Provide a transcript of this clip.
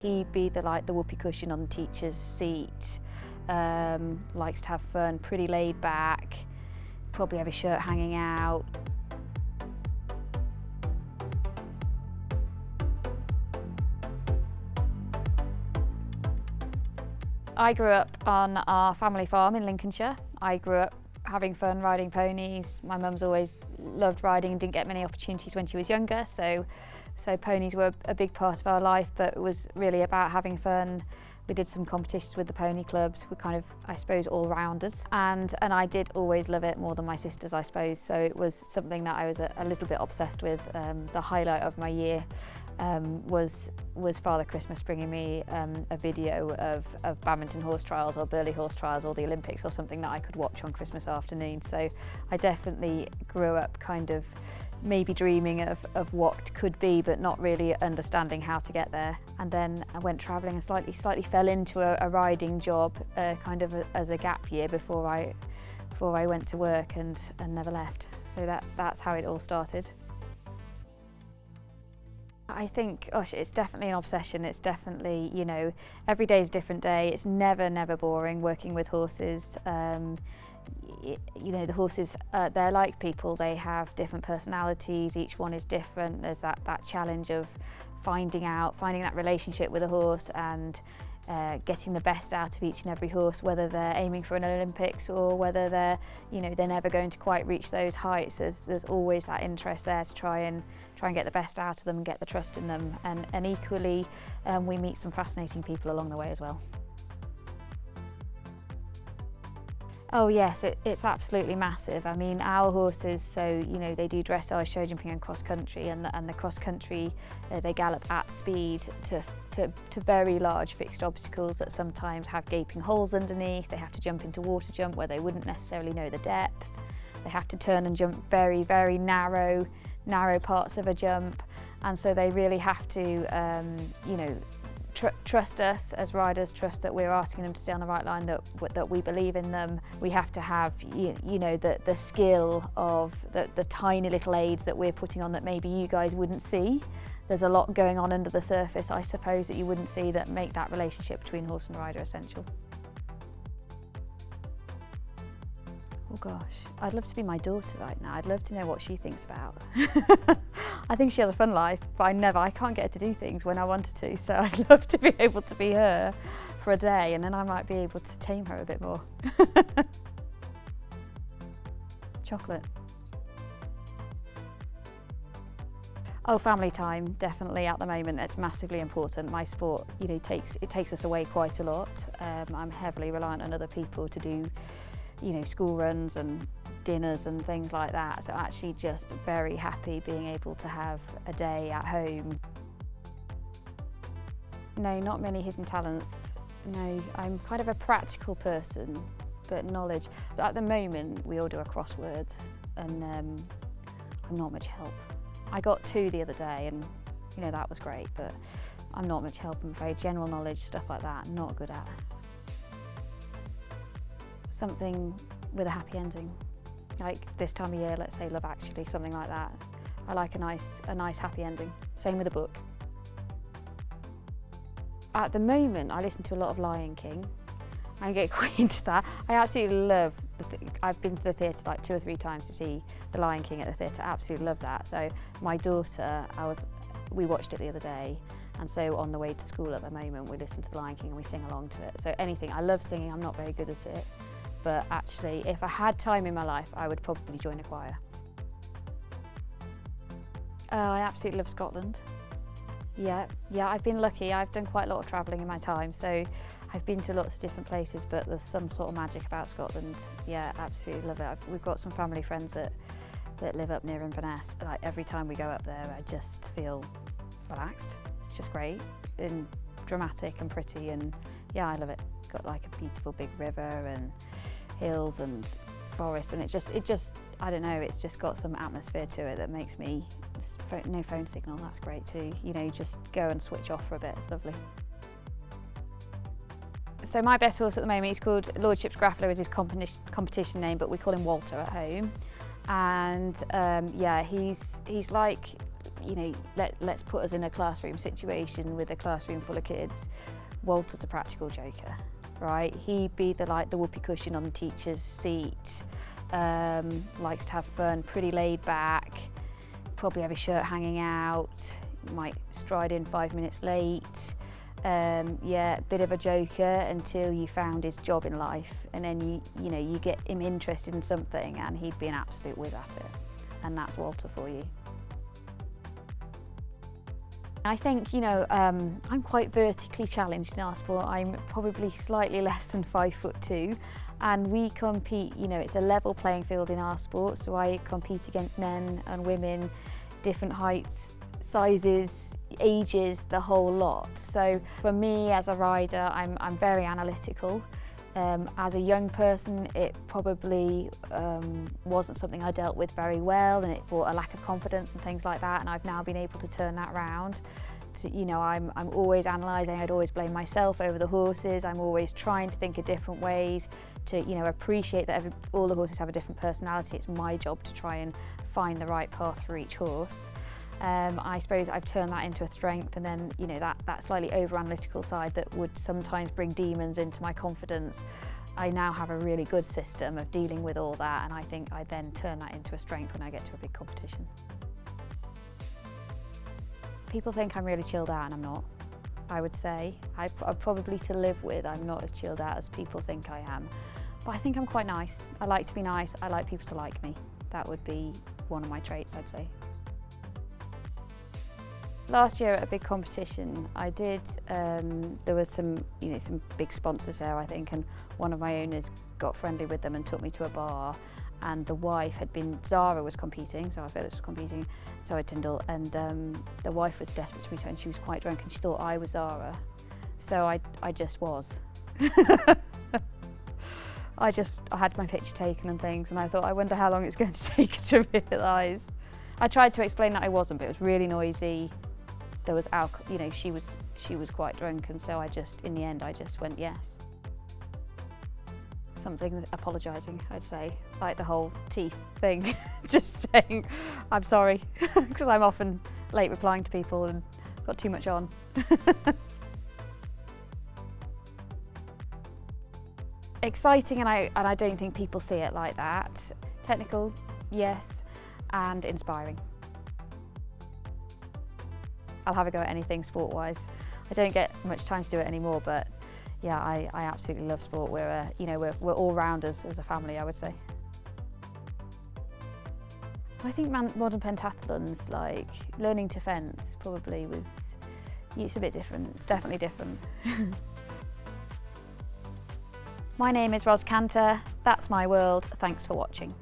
He'd be the whoopee cushion on the teacher's seat, likes to have fun, pretty laid back, probably have his shirt hanging out. I grew up on our family farm in Lincolnshire. I grew up having fun riding ponies. My mum's always loved riding and didn't get many opportunities when she was younger, so ponies were a big part of our life, but it was really about having fun. We did some competitions with the pony clubs. We're kind of, I suppose, all-rounders. And I did always love it more than my sisters, I suppose, so it was something that I was a little bit obsessed with. The highlight of my year was Father Christmas bringing me a video of badminton horse trials or Burley horse trials or the Olympics or something that I could watch on Christmas afternoon. So I definitely grew up kind of maybe dreaming of what could be, but not really understanding how to get there. And then I went travelling and slightly fell into a riding job kind of as a gap year before I went to work and never left. So that's how it all started. I think, gosh, it's definitely an obsession. It's definitely, you know, every day is a different day. It's never boring working with horses. You know, the horses, they're like people. They have different personalities. Each one is different. There's that challenge of finding that relationship with a horse and getting the best out of each and every horse, whether they're aiming for an Olympics or whether they're never going to quite reach those heights. There's always that interest there to try and get the best out of them and get the trust in them. And equally, we meet some fascinating people along the way as well. Oh yes, it's absolutely massive. I mean, our horses, so you know, they do dressage, show jumping and cross country, and the cross country they gallop at speed to very large fixed obstacles that sometimes have gaping holes underneath. They have to jump into water jump where they wouldn't necessarily know the depth. They have to turn and jump very narrow parts of a jump, and so they really have to you know, trust us as riders, trust that we're asking them to stay on the right line, that we believe in them. We have to have you know, the skill of the tiny little aids that we're putting on that maybe you guys wouldn't see. There's a lot going on under the surface, I suppose, that you wouldn't see that make that relationship between horse and rider essential. Oh gosh, I'd love to be my daughter right now. I'd love to know what she thinks about. I think she has a fun life, but I can't get her to do things when I wanted to, so I'd love to be able to be her for a day, and then I might be able to tame her a bit more. Chocolate. Oh, family time, definitely at the moment. It's massively important. My sport, you know, takes us away quite a lot. I'm heavily reliant on other people to do, you know, school runs and dinners and things like that. So actually just very happy being able to have a day at home. No, not many hidden talents. No, I'm kind of a practical person, but knowledge. At the moment, we all do our crosswords and I'm not much help. I got 2 the other day and, you know, that was great, but I'm not much help, I'm afraid. General knowledge, stuff like that, not good at. Something with a happy ending, like this time of year, let's say Love Actually, something like that. I like a nice happy ending. Same with a book. At the moment, I listen to a lot of Lion King. I get quite into that. I absolutely love I've been to the theatre like 2 or 3 times to see The Lion King at the theatre. Absolutely love that. So my daughter, we watched it the other day, and so on the way to school at the moment, we listen to The Lion King and we sing along to it. So anything, I love singing. I'm not very good at it. But actually, if I had time in my life, I would probably join a choir. I absolutely love Scotland. Yeah, I've been lucky. I've done quite a lot of travelling in my time, so I've been to lots of different places, but there's some sort of magic about Scotland. Yeah, absolutely love it. We've got some family friends that live up near Inverness. Like every time we go up there, I just feel relaxed. It's just great and dramatic and pretty, and yeah, I love it. Got like a beautiful big river and hills and forest, and it just I don't know, it's just got some atmosphere to it that makes me, no phone signal, that's great too, you know, just go and switch off for a bit, it's lovely. So my best horse at the moment, he's called Lordships Graffalo is his competition name, but we call him Walter at home. And yeah, he's like you know, let's put us in a classroom situation with a classroom full of kids. Walter's a practical joker, right? He'd be the whoopee cushion on the teacher's seat, likes to have fun, pretty laid back, probably have his shirt hanging out, might stride in 5 minutes late. Yeah, a bit of a joker until you found his job in life, and then you get him interested in something and he'd be an absolute whiz at it. And that's Walter for you. I think, you know, I'm quite vertically challenged in our sport. I'm probably slightly less than 5'2", and we compete, you know, it's a level playing field in our sport, so I compete against men and women, different heights, sizes, ages, the whole lot. So for me as a rider, I'm very analytical. As a young person, it probably wasn't something I dealt with very well, and it brought a lack of confidence and things like that, and I've now been able to turn that around. So, you know, I'm always analysing, I'd always blame myself over the horses, I'm always trying to think of different ways to, you know, appreciate that all the horses have a different personality. It's my job to try and find the right path for each horse. I suppose I've turned that into a strength, and then, you know, that slightly over-analytical side that would sometimes bring demons into my confidence. I now have a really good system of dealing with all that, and I think I then turn that into a strength when I get to a big competition. People think I'm really chilled out, and I'm not. I would say I'm probably to live with. I'm not as chilled out as people think I am, but I think I'm quite nice. I like to be nice. I like people to like me. That would be one of my traits, I'd say. Last year at a big competition, I did, there was some big sponsors there, I think, and one of my owners got friendly with them and took me to a bar, and the wife had been, Zara was competing, Zara Tindall was competing, Zara Tindall, and the wife was desperate to meet her, and she was quite drunk, and she thought I was Zara. So I just was. I had my picture taken and things, and I thought, I wonder how long it's going to take to realise. I tried to explain that I wasn't, but it was really noisy. There was alcohol, you know, she was quite drunk, and so in the end, I just went yes. Something apologising, I'd say, like the whole teeth thing, just saying, I'm sorry, because I'm often late replying to people and got too much on. Exciting, and I don't think people see it like that. Technical, yes, and inspiring. I'll have a go at anything sport-wise. I don't get much time to do it anymore, but yeah, I absolutely love sport. We're all-rounders as a family, I would say. I think modern pentathlons, like learning to fence, probably it's a bit different. It's definitely different. My name is Ros Canter. That's my world. Thanks for watching.